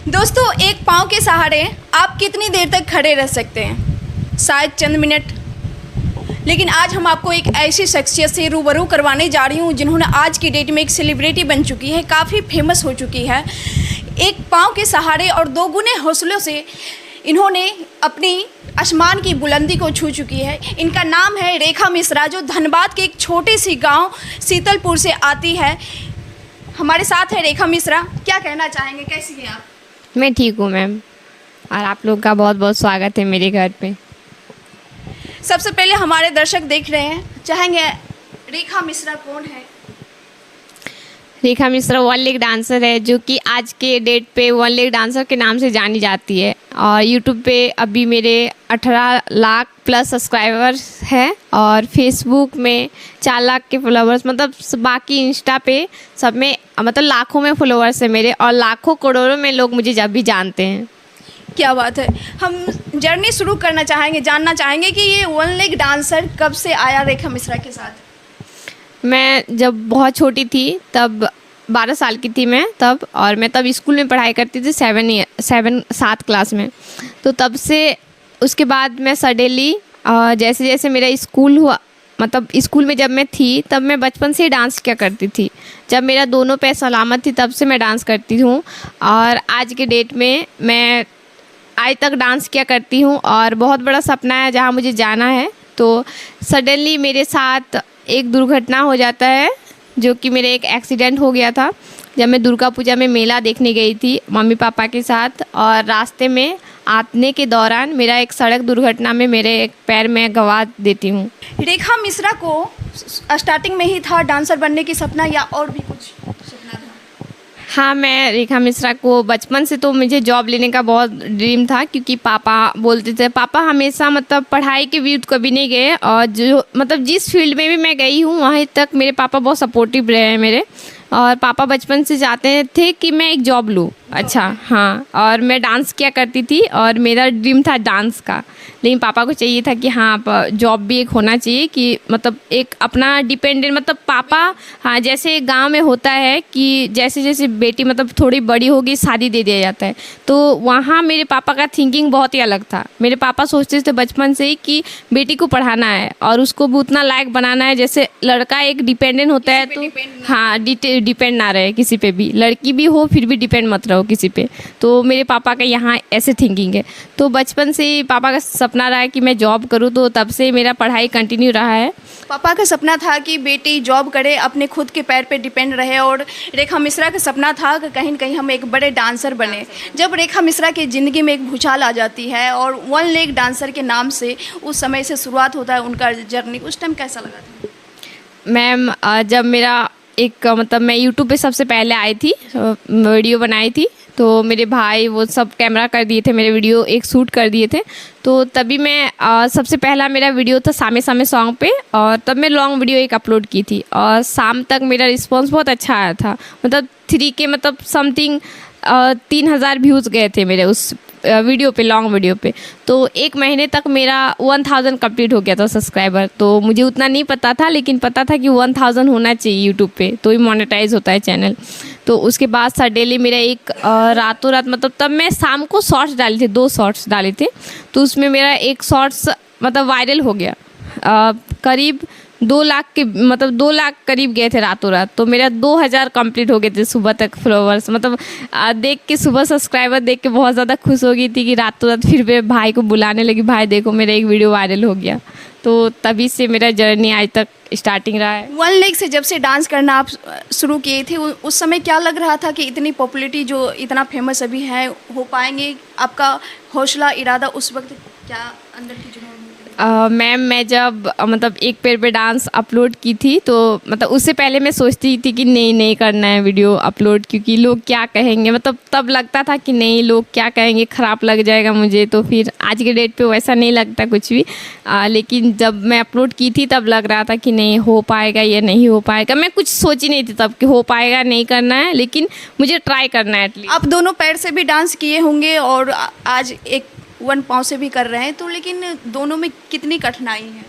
दोस्तों, एक पाँव के सहारे आप कितनी देर तक खड़े रह सकते हैं? शायद चंद मिनट। लेकिन आज हम आपको एक ऐसी शख्सियत से रूबरू करवाने जा रही हूँ जिन्होंने आज की डेट में एक सेलिब्रिटी बन चुकी है, काफ़ी फेमस हो चुकी है। एक पाँव के सहारे और दोगुने हौसलों से इन्होंने अपनी आसमान की बुलंदी को छू चुकी है। इनका नाम है रेखा मिश्रा, जो धनबाद के एक छोटे सी गांव शीतलपुर से आती है। हमारे साथ है रेखा मिश्रा। क्या कहना चाहेंगे, कैसी हैं आप? मैं ठीक हूँ मैम, और आप लोग का बहुत बहुत स्वागत है मेरे घर पे। सबसे पहले हमारे दर्शक देख रहे हैं, चाहेंगे रेखा मिश्रा कौन है? रेखा मिश्रा वन लेग डांसर है, जो कि आज के डेट पे वन लेग डांसर के नाम से जानी जाती है। और यूट्यूब पे अभी मेरे 18 लाख प्लस सब्सक्राइबर्स हैं, और फेसबुक में 4 लाख के फॉलोअर्स, मतलब बाकी इंस्टा पे सब में मतलब लाखों में फॉलोअर्स है मेरे, और लाखों करोड़ों में लोग मुझे जब भी जानते हैं। क्या बात है। हम जर्नी शुरू करना चाहेंगे, जानना चाहेंगे कि ये वन लेग डांसर कब से आया रेखा मिश्रा के साथ? मैं जब बहुत छोटी थी, तब 12 साल की थी मैं तब, और मैं तब स्कूल में पढ़ाई करती थी 7 क्लास में। तो तब से उसके बाद मैं सडनली जैसे जैसे मेरा स्कूल हुआ, मतलब स्कूल में जब मैं थी तब मैं बचपन से ही डांस किया करती थी। जब मेरा दोनों पैर सलामत थी तब से मैं डांस करती हूँ, और आज के डेट में मैं आज तक डांस किया करती हूँ। और बहुत बड़ा सपना है जहाँ मुझे जाना है। तो सडनली मेरे साथ एक दुर्घटना हो जाता है, जो कि मेरे एक एक्सीडेंट हो गया था जब मैं दुर्गा पूजा में मेला देखने गई थी मम्मी पापा के साथ। और रास्ते में आने के दौरान मेरा एक सड़क दुर्घटना में मेरे एक पैर में गंवा देती हूँ। रेखा मिश्रा को स्टार्टिंग में ही था डांसर बनने की सपना, या और भी कुछ सपना था? हाँ, मैं रेखा मिश्रा को बचपन से तो मुझे जॉब लेने का बहुत ड्रीम था, क्योंकि पापा बोलते थे, पापा हमेशा मतलब पढ़ाई के व्यू कभी नहीं गए, और जो मतलब जिस फील्ड में भी मैं गई हूँ वहीं तक मेरे पापा बहुत सपोर्टिव रहे हैं मेरे। और पापा बचपन से चाहते थे कि मैं एक जॉब लूँ। अच्छा, हाँ, और मैं डांस किया करती थी और मेरा ड्रीम था डांस का। लेकिन पापा को चाहिए था कि हाँ, जॉब भी एक होना चाहिए, कि मतलब एक अपना डिपेंडेंट, मतलब पापा, हाँ, जैसे गांव में होता है कि जैसे जैसे बेटी मतलब थोड़ी बड़ी होगी शादी दे दिया जाता है, तो वहाँ मेरे पापा का थिंकिंग बहुत ही अलग था। मेरे पापा सोचते थे बचपन से ही कि बेटी को पढ़ाना है और उसको भी उतना लायक बनाना है, जैसे लड़का एक डिपेंडेंट होता है तो हाँ, डिपेंड ना रहे किसी पे भी, लड़की भी हो फिर भी डिपेंड मत रहो किसी पे। तो मेरे पापा का यहाँ ऐसे थिंकिंग है। तो बचपन से पापा का सपना रहा है कि मैं जॉब करूँ, तो तब से मेरा पढ़ाई कंटिन्यू रहा है। पापा का सपना था कि बेटी जॉब करे, अपने खुद के पैर पे डिपेंड रहे, और रेखा मिश्रा का सपना था कि कहीं न कहीं हम एक बड़े डांसर बने। जब रेखा मिश्रा की ज़िंदगी में एक भूचाल आ जाती है और वन लेग डांसर के नाम से उस समय से शुरुआत होता है उनका जर्नी, उस टाइम कैसा लगा था? मैम, जब मेरा एक मतलब मैं यूट्यूब पे सबसे पहले आई थी, वीडियो बनाई थी, तो मेरे भाई वो सब कैमरा कर दिए थे, मेरे वीडियो एक शूट कर दिए थे। तो तभी मैं सबसे पहला मेरा वीडियो था सामे सामे सॉन्ग पे, और तब मैं लॉन्ग वीडियो एक अपलोड की थी, और शाम तक मेरा रिस्पांस बहुत अच्छा आया था। मतलब 3K मतलब समथिंग 3000 व्यूज़ गए थे मेरे उस वीडियो पे, लॉन्ग वीडियो पे। तो एक महीने तक मेरा 1000 कंप्लीट हो गया था सब्सक्राइबर। तो मुझे उतना नहीं पता था, लेकिन पता था कि 1000 होना चाहिए यूट्यूब पे, तो ही मोनेटाइज होता है चैनल। तो उसके बाद सडनली मेरा एक रातों रात, मतलब तब मैं शाम को शॉर्ट्स डाले थे, 2 शॉर्ट्स डाले थे, तो उसमें मेरा एक शॉर्ट्स मतलब वायरल हो गया। करीब 2 लाख के, मतलब 2 लाख करीब गए थे रातों रात। तो मेरा 2000 कंप्लीट हो गए थे सुबह तक फॉलोअर्स। मतलब देख के, सुबह सब्सक्राइबर देख के बहुत ज़्यादा खुश हो गई थी कि रातों रात फिर मैं भाई को बुलाने लगी, भाई देखो मेरा एक वीडियो वायरल हो गया। तो तभी से मेरा जर्नी आज तक स्टार्टिंग रहा है। वन लेग से जब से डांस करना आप शुरू किए थे, उस समय क्या लग रहा था कि इतनी पॉपुलैरिटी जो इतना फेमस अभी है, हो पाएंगे? आपका हौसला, इरादा उस वक्त क्या अंदर की जुनून? मैम, मैं जब मतलब एक पैर पे डांस अपलोड की थी, तो मतलब उससे पहले मैं सोचती थी कि नहीं करना है वीडियो अपलोड, क्योंकि लोग क्या कहेंगे। मतलब तब लगता था कि नहीं, लोग क्या कहेंगे, ख़राब लग जाएगा मुझे। तो फिर आज के डेट पे वैसा नहीं लगता कुछ भी। लेकिन जब मैं अपलोड की थी तब लग रहा था कि नहीं हो पाएगा या नहीं हो पाएगा। मैं कुछ सोची नहीं थी तब कि हो पाएगा नहीं करना है, लेकिन मुझे ट्राई करना है एटलीस्ट। आप दोनों पैर से भी डांस किए होंगे और आज एक वन पाँव से भी कर रहे हैं, तो लेकिन दोनों में कितनी कठिनाई है?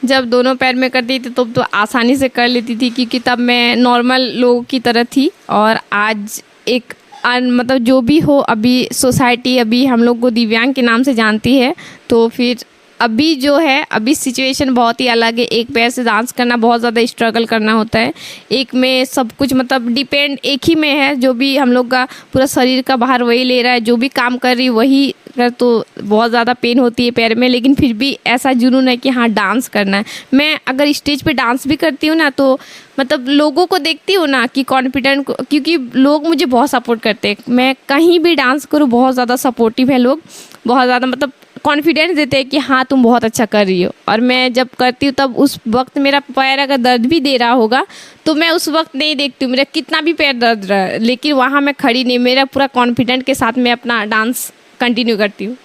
जब दोनों पैर में करती थी तो आसानी से कर लेती थी, क्योंकि तब मैं नॉर्मल लोगों की तरह थी। और आज एक मतलब जो भी हो, अभी सोसाइटी अभी हम लोग को दिव्यांग के नाम से जानती है। तो फिर अभी जो है, अभी सिचुएशन बहुत ही अलग है। एक पैर से डांस करना बहुत ज़्यादा स्ट्रगल करना होता है। एक में सब कुछ मतलब डिपेंड एक ही में है, जो भी हम लोग का पूरा शरीर का बाहर वही ले रहा है, जो भी काम कर रही वही कर, तो बहुत ज़्यादा पेन होती है पैर में। लेकिन फिर भी ऐसा जुनून है कि हाँ डांस करना है। मैं अगर स्टेज पे डांस भी करती हूँ ना, तो मतलब लोगों को देखती हूँ ना कि कॉन्फिडेंट, क्योंकि लोग मुझे बहुत सपोर्ट करते हैं। मैं कहीं भी डांस करूँ बहुत ज़्यादा सपोर्टिव है लोग, बहुत ज़्यादा मतलब कॉन्फिडेंस देते हैं कि हाँ तुम बहुत अच्छा कर रही हो। और मैं जब करती हूँ तब उस वक्त मेरा पैर अगर दर्द भी दे रहा होगा तो मैं उस वक्त नहीं देखती हूँ मेरा कितना भी पैर दर्द रहा है, लेकिन वहाँ मैं खड़ी नहीं, मेरा पूरा कॉन्फिडेंट के साथ मैं अपना डांस कंटिन्यू करती हूँ।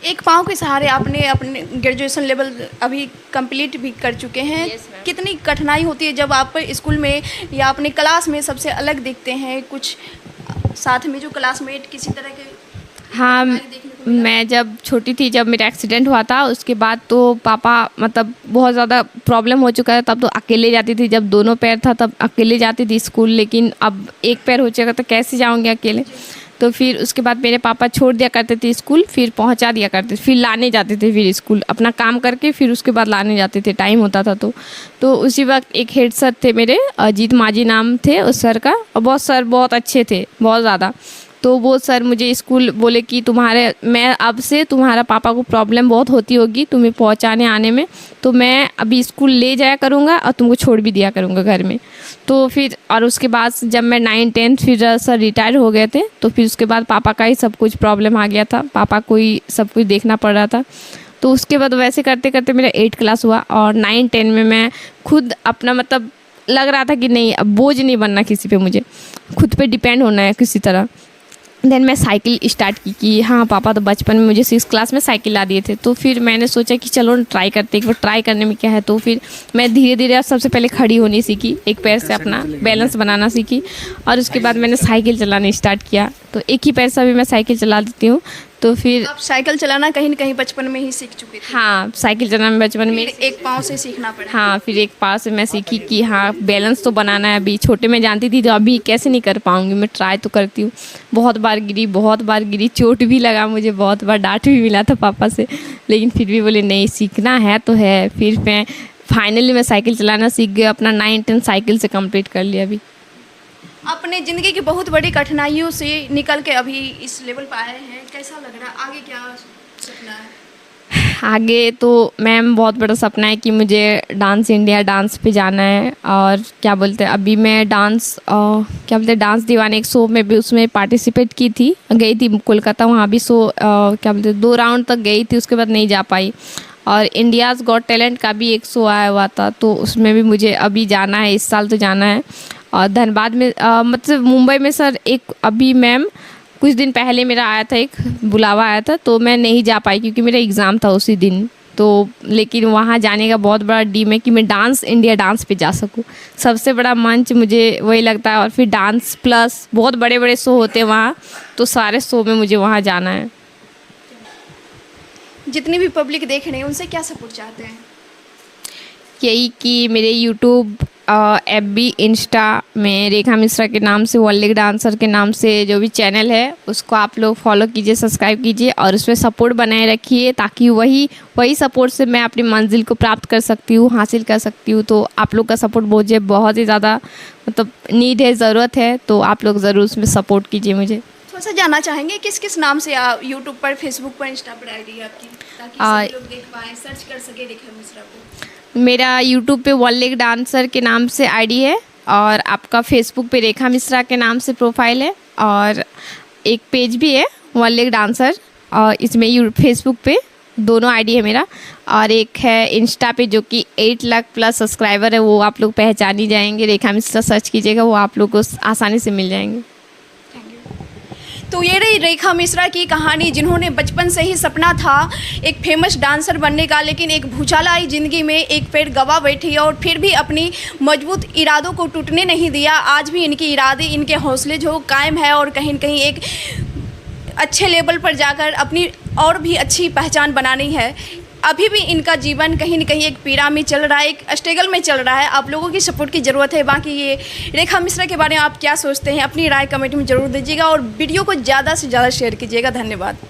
एक पाँव के सहारे आपने अपने ग्रेजुएशन लेवल अभी कंप्लीट भी कर चुके हैं। Yes, ma'am. कितनी कठिनाई होती है जब आप स्कूल में या अपने क्लास में सबसे अलग दिखते हैं, कुछ साथ में जो क्लासमेट किसी तरह के? हाँ, देखने को मिला? मैं जब छोटी थी, जब मेरा एक्सीडेंट हुआ था, उसके बाद तो पापा मतलब बहुत ज़्यादा प्रॉब्लम हो चुका है, तब तो अकेले जाती थी। जब दोनों पैर था तब अकेले जाती थी स्कूल, लेकिन अब एक पैर हो चुका तो कैसे जाऊँगी अकेले। तो फिर उसके बाद मेरे पापा छोड़ दिया करते थे स्कूल, फिर पहुंचा दिया करते थे, फिर लाने जाते थे, फिर स्कूल अपना काम करके फिर उसके बाद लाने जाते थे, टाइम होता था। तो उसी वक्त एक हेड सर थे मेरे, अजीत माजी नाम थे उस सर का, और बहुत सर बहुत अच्छे थे, बहुत ज़्यादा। तो वो सर मुझे स्कूल बोले कि मैं अब से तुम्हारा पापा को प्रॉब्लम बहुत होती होगी तुम्हें पहुंचाने आने में, तो मैं अभी स्कूल ले जाया करूँगा और तुमको छोड़ भी दिया करूँगा घर में। तो फिर और उसके बाद जब मैं 9-10 फिर सर रिटायर हो गए थे, तो फिर उसके बाद पापा का ही सब कुछ प्रॉब्लम आ गया था, पापा को ही सब कुछ देखना पड़ रहा था। तो उसके बाद वैसे करते करते मेरा 8 क्लास हुआ, और 9-10 में मैं खुद अपना मतलब लग रहा था कि नहीं अब बोझ नहीं बनना किसी पे, मुझे खुद पे डिपेंड होना है किसी तरह। देन मैं साइकिल स्टार्ट की कि हाँ पापा तो बचपन में मुझे 6 क्लास में साइकिल ला दिए थे, तो फिर मैंने सोचा कि चलो ट्राई करते, एक बार ट्राई करने में क्या है। तो फिर मैं धीरे धीरे सबसे पहले खड़ी होनी सीखी, एक पैर से अपना बैलेंस बनाना सीखी, और उसके बाद मैंने साइकिल चलाना स्टार्ट किया। तो एक ही पैर से अभी मैं साइकिल चला देती हूँ। तो फिर आप साइकिल चलाना कहीं न कहीं बचपन में ही सीख चुके थे? हाँ, साइकिल चलाना बचपन में फिर एक पाँव से सीखना पड़ा? हाँ, फिर एक पाँव से मैं सीखी कि हाँ बैलेंस तो बनाना है। अभी छोटे में जानती थी, तो अभी कैसे नहीं कर पाऊँगी, मैं ट्राई तो करती हूँ। बहुत बार गिरी, चोट भी लगा मुझे, बहुत बार डांट भी मिला था पापा से, लेकिन फिर भी बोले नहीं सीखना है तो है। फिर मैं फाइनली मैं साइकिल चलाना सीख गई, अपना 9-10 साइकिल से कंप्लीट कर लिया। अभी अपने ज़िंदगी की बहुत बड़ी कठिनाइयों से निकल के अभी इस लेवल पर आए हैं, कैसा लग रहा है? आगे क्या सपना है? आगे तो मैम बहुत बड़ा सपना है कि मुझे डांस इंडिया डांस पे जाना है। और क्या बोलते हैं, अभी मैं डांस दीवाने एक शो में भी उसमें पार्टिसिपेट की थी, गई थी कोलकाता, वहाँ भी शो 2 राउंड तक गई थी, उसके बाद नहीं जा पाई। और इंडियाज़ गॉट टैलेंट का भी एक शो आया हुआ था, तो उसमें भी मुझे अभी जाना है, इस साल तो जाना है। और धनबाद में मतलब मुंबई में सर एक अभी मैम कुछ दिन पहले मेरा आया था, एक बुलावा आया था, तो मैं नहीं जा पाई क्योंकि मेरा एग्ज़ाम था उसी दिन। तो लेकिन वहाँ जाने का बहुत बड़ा ड्रीम है कि मैं डांस इंडिया डांस पे जा सकूँ। सबसे बड़ा मंच मुझे वही लगता है। और फिर डांस प्लस बहुत बड़े बड़े शो होते हैं वहाँ, तो सारे शो में मुझे वहाँ जाना है। जितनी भी पब्लिक देख रही है उनसे क्या सपोर्ट चाहते हैं? यही कि मेरे यूट्यूब, FB, इंस्टा में रेखा मिश्रा के नाम से, वर्ल्ड लीग डांसर के नाम से जो भी चैनल है उसको आप लोग फॉलो कीजिए, सब्सक्राइब कीजिए और उसमें सपोर्ट बनाए रखिए, ताकि वही सपोर्ट से मैं अपनी मंजिल को प्राप्त कर सकती हूँ, हासिल कर सकती हूँ। तो आप लोग का सपोर्ट मुझे बहुत ही ज़्यादा मतलब नीड है, ज़रूरत है, तो आप लोग ज़रूर उसमें सपोर्ट कीजिए मुझे। थोड़ा सा जानना चाहेंगे किस किस नाम से आप यूट्यूब पर, फेसबुक पर, इंस्टा पर आईडी है आपकी, ताकि सभी लोग देख पाएँ, सर्च कर सके रेखा मिश्रा को? मेरा यूट्यूब पे वर्ल्ड लीग डांसर के नाम से आईडी है, और आपका फेसबुक पे रेखा मिश्रा के नाम से प्रोफाइल है, और एक पेज भी है वर्ल्ड लीग डांसर, और इसमें फेसबुक पे दोनों आईडी है मेरा, और एक है इंस्टा पे जो कि 8 लाख प्लस सब्सक्राइबर है, वो आप लोग पहचान ही जाएंगे, रेखा मिश्रा सर्च कीजिएगा, वो आप लोग को आसानी से मिल जाएंगे। तो ये रही रेखा मिश्रा की कहानी, जिन्होंने बचपन से ही सपना था एक फेमस डांसर बनने का, लेकिन एक भूचाल आई ज़िंदगी में, एक पैर गवा बैठी और फिर भी अपनी मजबूत इरादों को टूटने नहीं दिया। आज भी इनके इरादे, इनके हौसले जो कायम है, और कहीं न कहीं एक अच्छे लेवल पर जाकर अपनी और भी अच्छी पहचान बनानी है। अभी भी इनका जीवन कहीं न कहीं एक पीड़ा में चल रहा है, एक स्ट्रगल में चल रहा है। आप लोगों की सपोर्ट की ज़रूरत है। बाकी ये रेखा मिश्रा के बारे में आप क्या सोचते हैं, अपनी राय कमेंट में ज़रूर दीजिएगा और वीडियो को ज़्यादा से ज़्यादा शेयर कीजिएगा। धन्यवाद।